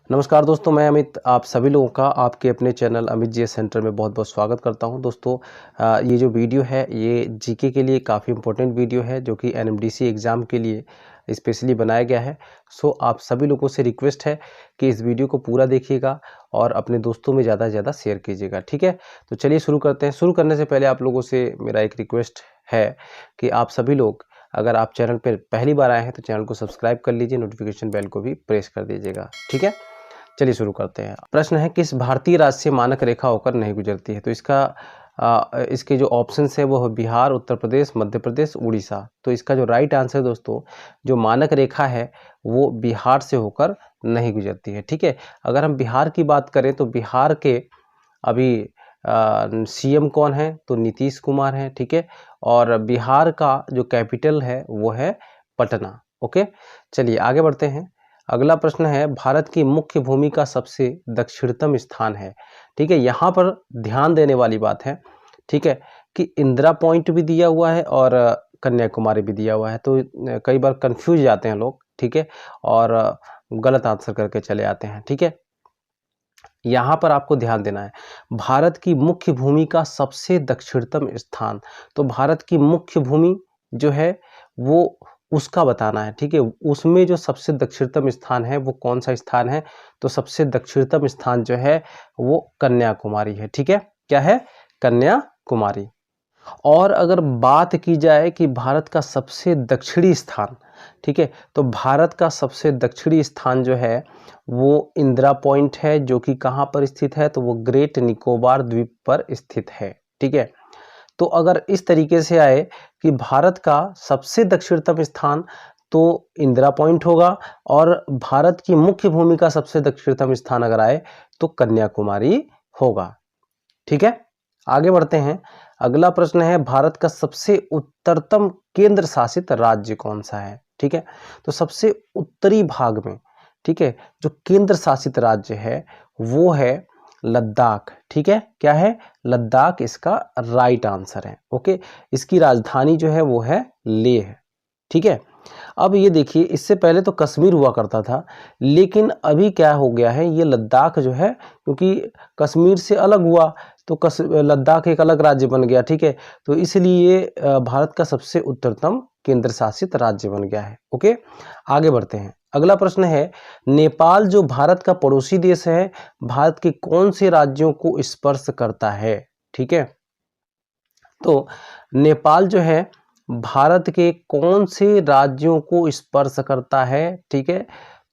नमस्कार दोस्तों, मैं अमित आप सभी लोगों का आपके अपने चैनल अमित जी सेंटर में बहुत बहुत स्वागत करता हूं। दोस्तों, ये जो वीडियो है ये जीके के लिए काफ़ी इम्पोर्टेंट वीडियो है जो कि एनएमडीसी एग्ज़ाम के लिए स्पेशली बनाया गया है। सो आप सभी लोगों से रिक्वेस्ट है कि इस वीडियो को पूरा देखिएगा और अपने दोस्तों में ज़्यादा से ज़्यादा शेयर कीजिएगा, ठीक है। तो चलिए शुरू करते हैं। शुरू करने से पहले आप लोगों से मेरा एक रिक्वेस्ट है कि आप सभी लोग अगर आप चैनल पर पहली बार आए हैं तो चैनल को सब्सक्राइब कर लीजिए, नोटिफिकेशन बेल को भी प्रेस कर दीजिएगा, ठीक है। चलिए शुरू करते हैं। प्रश्न है, किस भारतीय राज्य से मानक रेखा होकर नहीं गुजरती है? तो इसके जो ऑप्शंस है वो है बिहार, उत्तर प्रदेश, मध्य प्रदेश, उड़ीसा। तो इसका जो राइट आंसर दोस्तों, जो मानक रेखा है वो बिहार से होकर नहीं गुजरती है, ठीक है। अगर हम बिहार की बात करें तो बिहार के अभी सीएम कौन है? तो नीतीश कुमार हैं, ठीक है। और बिहार का जो कैपिटल है वो है पटना। ओके, चलिए आगे बढ़ते हैं। अगला प्रश्न है, भारत की मुख्य भूमि का सबसे दक्षिणतम स्थान है, ठीक है। यहाँ पर ध्यान देने वाली बात है, ठीक है, कि इंदिरा पॉइंट भी दिया हुआ है और कन्याकुमारी भी दिया हुआ है। तो कई बार कंफ्यूज जाते हैं लोग, ठीक है, और गलत आंसर करके चले आते हैं, ठीक है। यहाँ पर आपको ध्यान देना है, भारत की मुख्य भूमि का सबसे दक्षिणतम स्थान। तो भारत की मुख्य भूमि जो है वो उसका बताना है, ठीक है। उसमें जो सबसे दक्षिणतम स्थान है वो कौन सा स्थान है? तो सबसे दक्षिणतम स्थान जो है वो कन्याकुमारी है, ठीक है। क्या है? कन्याकुमारी। और अगर बात की जाए कि भारत का सबसे दक्षिणी स्थान, ठीक है, तो भारत का सबसे दक्षिणी स्थान जो है वो इंदिरा पॉइंट है, जो कि कहाँ पर स्थित है? तो वो ग्रेट निकोबार द्वीप पर स्थित है, ठीक है। तो अगर इस तरीके से आए कि भारत का सबसे दक्षिणतम स्थान तो इंदिरा पॉइंट होगा, और भारत की मुख्य भूमि का सबसे दक्षिणतम स्थान अगर आए तो कन्याकुमारी होगा, ठीक है। आगे बढ़ते हैं। अगला प्रश्न है, भारत का सबसे उत्तरतम केंद्र शासित राज्य कौन सा है? ठीक है, तो सबसे उत्तरी भाग में, ठीक है, जो केंद्र शासित राज्य है वो है लद्दाख, ठीक है। क्या है? लद्दाख इसका राइट आंसर है। ओके, इसकी राजधानी जो है वो है लेह, ठीक है। अब ये देखिए, इससे पहले तो कश्मीर हुआ करता था, लेकिन अभी क्या हो गया है, ये लद्दाख जो है, क्योंकि कश्मीर से अलग हुआ तो लद्दाख एक अलग राज्य बन गया, ठीक है। तो इसलिए भारत का सबसे उत्तरतम केंद्र शासित राज्य बन गया है। ओके, आगे बढ़ते हैं। अगला प्रश्न है, नेपाल जो भारत का पड़ोसी देश है, भारत के कौन से राज्यों को स्पर्श करता है? ठीक है, तो नेपाल जो है भारत के कौन से राज्यों को स्पर्श करता है? ठीक है,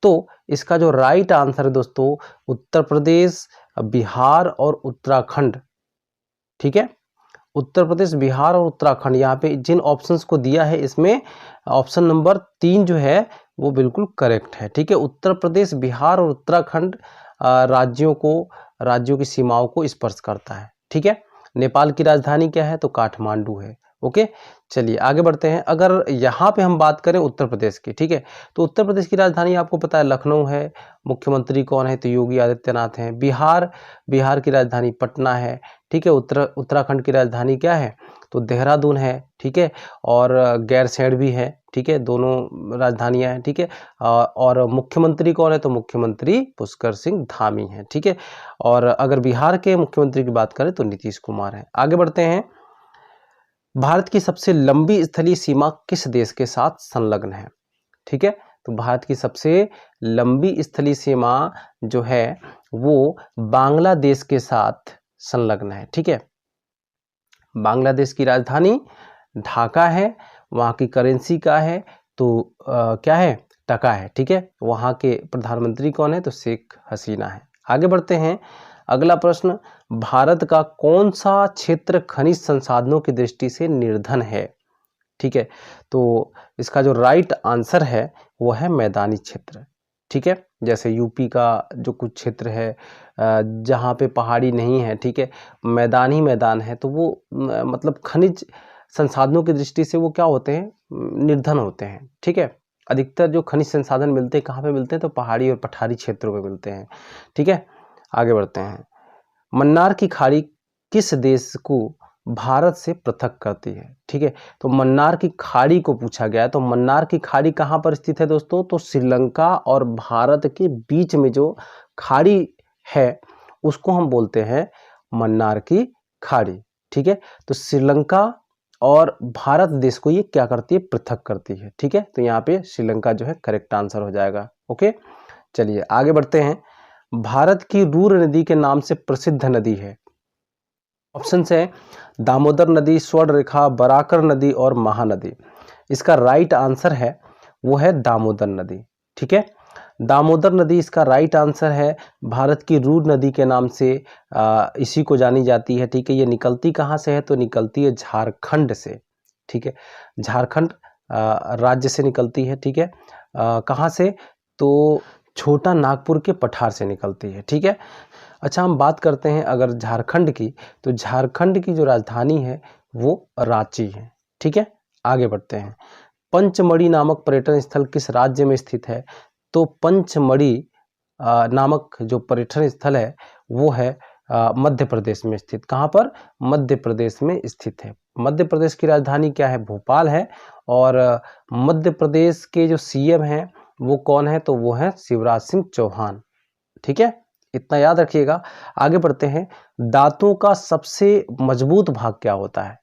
तो इसका जो राइट आंसर है दोस्तों, उत्तर प्रदेश, बिहार और उत्तराखंड, ठीक है। उत्तर प्रदेश, बिहार और उत्तराखंड, यहाँ पे जिन ऑप्शंस को दिया है इसमें ऑप्शन नंबर 3 जो है वो बिल्कुल करेक्ट है, ठीक है। उत्तर प्रदेश, बिहार और उत्तराखंड राज्यों की सीमाओं को स्पर्श करता है, ठीक है। नेपाल की राजधानी क्या है? तो काठमांडू है। ओके, चलिए आगे बढ़ते हैं। अगर यहाँ पे हम बात करें उत्तर प्रदेश की, ठीक है, तो उत्तर प्रदेश की राजधानी आपको पता है लखनऊ है। मुख्यमंत्री कौन है? तो योगी आदित्यनाथ हैं। बिहार की राजधानी पटना है, ठीक है। उत्तराखंड की राजधानी क्या है? तो देहरादून है, ठीक है। और गैरसैंण भी है, ठीक है। दोनों राजधानियां हैं, ठीक है। और मुख्यमंत्री कौन है? तो मुख्यमंत्री पुष्कर सिंह धामी हैं, ठीक है। और अगर बिहार के मुख्यमंत्री की बात करें तो नीतीश कुमार हैं। आगे बढ़ते हैं। भारत की सबसे लंबी स्थलीय सीमा किस देश के साथ संलग्न है? ठीक है, तो भारत की सबसे लंबी स्थलीय सीमा जो है वो बांग्लादेश के साथ संलग्न है, ठीक है। बांग्लादेश की राजधानी ढाका है, वहाँ की करेंसी क्या है? तो क्या है? टका है, ठीक है। वहाँ के प्रधानमंत्री कौन है? तो शेख हसीना है। आगे बढ़ते हैं। अगला प्रश्न, भारत का कौन सा क्षेत्र खनिज संसाधनों की दृष्टि से निर्धन है? ठीक है, तो इसका जो राइट आंसर है वो है मैदानी क्षेत्र, ठीक है। जैसे यूपी का जो कुछ क्षेत्र है जहाँ पे पहाड़ी नहीं है, ठीक है, मैदान ही मैदान है, तो वो मतलब खनिज संसाधनों की दृष्टि से वो क्या होते हैं? निर्धन होते हैं, ठीक है। अधिकतर जो खनिज संसाधन मिलते हैं कहाँ पे मिलते हैं? तो पहाड़ी और पठारी क्षेत्रों में मिलते हैं, ठीक है। आगे बढ़ते हैं। मन्नार की खाड़ी किस देश को भारत से पृथक करती है। ठीक है, तो मन्नार की खाड़ी को पूछा गया है, तो मन्नार की खाड़ी कहाँ पर स्थित है दोस्तों? तो श्रीलंका और भारत के बीच में जो खाड़ी है उसको हम बोलते हैं मन्नार की खाड़ी। ठीक है, तो श्रीलंका और भारत देश को ये क्या करती है? पृथक करती है। ठीक है, तो यहाँ पे श्रीलंका जो है करेक्ट आंसर हो जाएगा। ओके, चलिए आगे बढ़ते हैं। भारत की रूर नदी के नाम से प्रसिद्ध नदी है। ऑप्शन है दामोदर नदी, स्वर्णरेखा, बराकर नदी और महानदी। इसका राइट आंसर है वो है दामोदर नदी। ठीक है, दामोदर नदी इसका राइट आंसर है। भारत की रूर नदी के नाम से इसी को जानी जाती है। ठीक है, ये निकलती कहाँ से है? तो निकलती है झारखंड से। ठीक है, झारखंड राज्य से निकलती है। ठीक है, कहाँ से? तो छोटा नागपुर के पठार से निकलती है। ठीक है, अच्छा हम बात करते हैं अगर झारखंड की, तो झारखंड की जो राजधानी है वो रांची है। ठीक है, आगे बढ़ते हैं। पंचमढ़ी नामक पर्यटन स्थल किस राज्य में स्थित है? तो पंचमढ़ी नामक जो पर्यटन स्थल है वो है मध्य प्रदेश में स्थित। कहाँ पर? मध्य प्रदेश में स्थित है। मध्य प्रदेश की राजधानी क्या है? भोपाल है। और मध्य प्रदेश के जो सीएम हैं वो कौन है? तो वो है शिवराज सिंह चौहान। ठीक है, इतना याद रखिएगा। आगे बढ़ते हैं। दांतों का सबसे मजबूत भाग क्या होता है?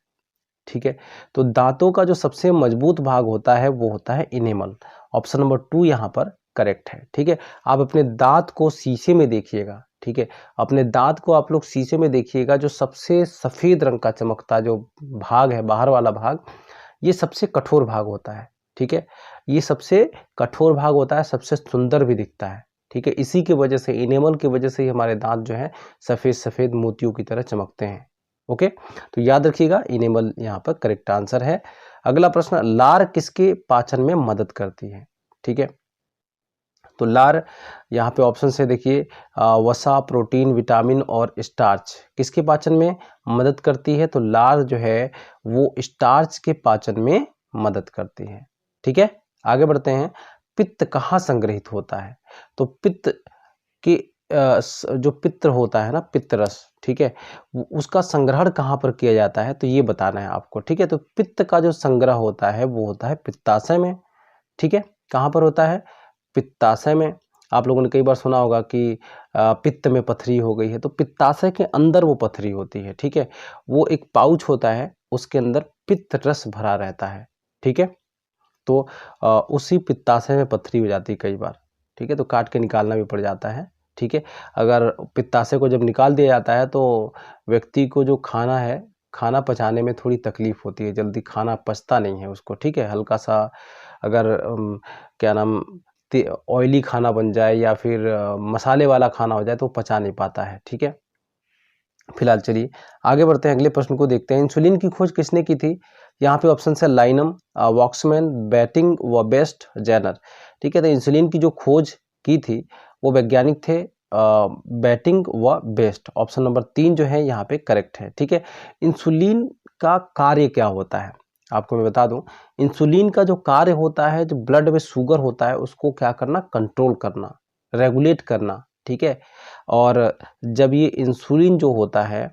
ठीक है, तो दांतों का जो सबसे मजबूत भाग होता है वो होता है इनेमल। ऑप्शन नंबर 2 यहाँ पर करेक्ट है। ठीक है, आप अपने दांत को शीशे में देखिएगा। ठीक है, अपने दांत को आप लोग शीशे में देखिएगा, जो सबसे सफेद रंग का चमकता जो भाग है, बाहर वाला भाग, ये सबसे कठोर भाग होता है। ठीक है, ये सबसे कठोर भाग होता है, सबसे सुंदर भी दिखता है। ठीक है, इसी की वजह से, इनेमल की वजह से ही हमारे दांत जो है सफेद सफेद मोतियों की तरह चमकते हैं। ओके, तो याद रखिएगा इनेमल यहाँ पर करेक्ट आंसर है। अगला प्रश्न, लार किसके पाचन में मदद करती है? ठीक है, तो लार यहाँ पे ऑप्शन से देखिए, वसा, प्रोटीन, विटामिन और स्टार्च किसके पाचन में मदद करती है? तो लार जो है वो स्टार्च के पाचन में मदद करती है। ठीक है, आगे बढ़ते हैं। पित्त कहाँ संग्रहित होता है? तो पित्त के जो पित्त होता है ना, पित्त रस, ठीक है, उसका संग्रहण कहाँ पर किया जाता है? तो ये बताना है आपको। ठीक है, तो पित्त का जो संग्रह होता है वो होता है पित्ताशय में। ठीक है, कहाँ पर होता है? पित्ताशय में। आप लोगों ने कई बार सुना होगा कि पित्त में पथरी हो गई है, तो पित्ताशय के अंदर वो पथरी होती है। ठीक है, वो एक पाउच होता है, उसके अंदर पित्त रस भरा रहता है। ठीक है, तो उसी पित्ताशय में पथरी हो जाती है कई बार। ठीक है, तो काट के निकालना भी पड़ जाता है। ठीक है, अगर पित्ताशय को जब निकाल दिया जाता है तो व्यक्ति को जो खाना है, खाना पचाने में थोड़ी तकलीफ होती है, जल्दी खाना पचता नहीं है उसको। ठीक है, हल्का सा अगर क्या नाम ऑयली खाना बन जाए या फिर मसाले वाला खाना हो जाए तो पचा नहीं पाता है। ठीक है, फिलहाल चलिए आगे बढ़ते हैं, अगले प्रश्न को देखते हैं। इंसुलिन की खोज किसने की थी? यहाँ पे ऑप्शन है लाइनम, वॉक्समैन, बैटिंग व बेस्ट जेनर। ठीक है, तो इंसुलिन की जो खोज की थी वो वैज्ञानिक थे बैटिंग व बेस्ट। ऑप्शन नंबर 3 जो है यहाँ पे करेक्ट है। ठीक है, इंसुलिन का कार्य क्या होता है आपको मैं बता दूं। इंसुलिन का जो कार्य होता है, जो ब्लड में शुगर होता है उसको क्या करना? कंट्रोल करना, रेगुलेट करना। ठीक है, और जब ये इंसुलिन जो होता है,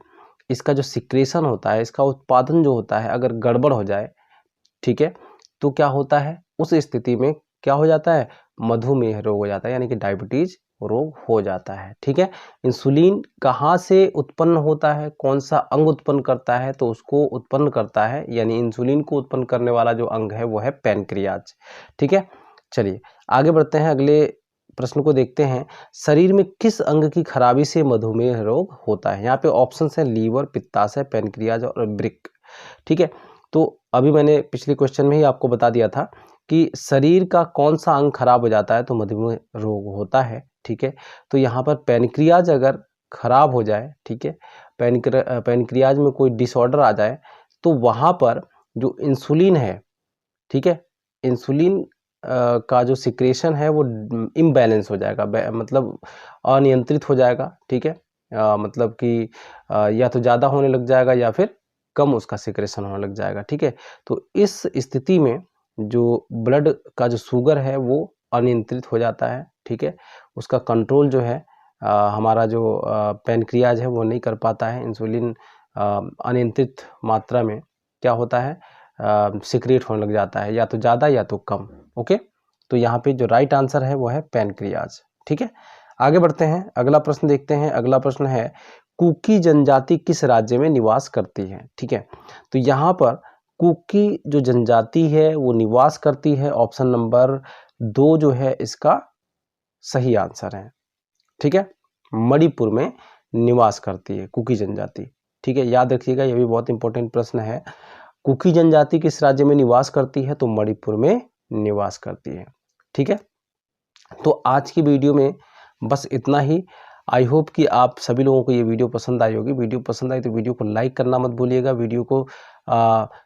इसका जो सिक्रेशन होता है, इसका उत्पादन जो होता है, अगर गड़बड़ हो जाए, ठीक है, तो क्या होता है? उस स्थिति में क्या हो जाता है? मधुमेह रोग हो जाता है, यानी कि डायबिटीज रोग हो जाता है। ठीक है, इंसुलिन कहाँ से उत्पन्न होता है? कौन सा अंग उत्पन्न करता है? तो उसको उत्पन्न करता है, यानी इंसुलिन को उत्पन्न करने वाला जो अंग है वो है पैनक्रियाज। ठीक है, चलिए आगे बढ़ते हैं, अगले प्रश्न को देखते हैं। शरीर में किस अंग की खराबी से मधुमेह रोग होता है? यहाँ पे ऑप्शन है लीवर, पित्ताशय, पैनक्रियाज और वृक्क। ठीक है, तो अभी मैंने पिछले क्वेश्चन में ही आपको बता दिया था कि शरीर का कौन सा अंग खराब हो जाता है तो मधुमेह रोग होता है। ठीक है, तो यहाँ पर पैनक्रियाज अगर खराब हो जाए, ठीक है, पैनक्रियाज में कोई डिसऑर्डर आ जाए तो वहाँ पर जो इंसुलिन है, ठीक है, इंसुलिन का जो सिक्रेशन है वो इम्बैलेंस हो जाएगा, मतलब अनियंत्रित हो जाएगा। ठीक है, मतलब कि या तो ज़्यादा होने लग जाएगा या फिर कम उसका सिक्रेशन होने लग जाएगा। ठीक है, तो इस स्थिति में जो ब्लड का जो शुगर है वो अनियंत्रित हो जाता है। ठीक है, उसका कंट्रोल जो है हमारा जो पैनक्रियाज है वो नहीं कर पाता है, इंसुलिन अनियंत्रित मात्रा में क्या होता है, सिक्रिएट होने लग जाता है, या तो ज़्यादा या तो कम। ओके, तो यहाँ पे जो राइट आंसर है वो है पैनक्रियाज। ठीक है, आगे बढ़ते हैं, अगला प्रश्न देखते हैं। अगला प्रश्न है कुकी जनजाति किस राज्य में निवास करती है। ठीक है, तो यहाँ पर कुकी जो जनजाति है वो निवास करती है, ऑप्शन नंबर 2 जो है इसका सही आंसर है। ठीक है, मणिपुर में निवास करती है कुकी जनजाति। ठीक है, याद रखिएगा, ये भी बहुत इंपॉर्टेंट प्रश्न है। कुकी जनजाति किस राज्य में निवास करती है, तो मणिपुर में निवास करती है। ठीक है, तो आज की वीडियो में बस इतना ही। आई होप कि आप सभी लोगों को ये वीडियो पसंद आई होगी। वीडियो पसंद आई तो वीडियो को लाइक करना मत भूलिएगा, वीडियो को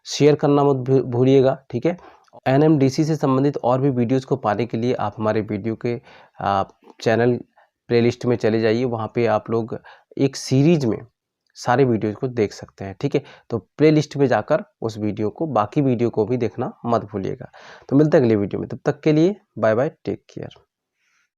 शेयर करना मत भूलिएगा। ठीक है, एनएमडीसी से संबंधित और भी वीडियोस को पाने के लिए आप हमारे वीडियो के चैनल प्लेलिस्ट में चले जाइए, वहाँ पे आप लोग एक सीरीज में सारे वीडियोज को देख सकते हैं। ठीक है, तो प्लेलिस्ट में जाकर उस वीडियो को, बाकी वीडियो को भी देखना मत भूलिएगा। तो मिलते हैं अगले वीडियो में, तब तक के लिए बाय बाय, टेक केयर।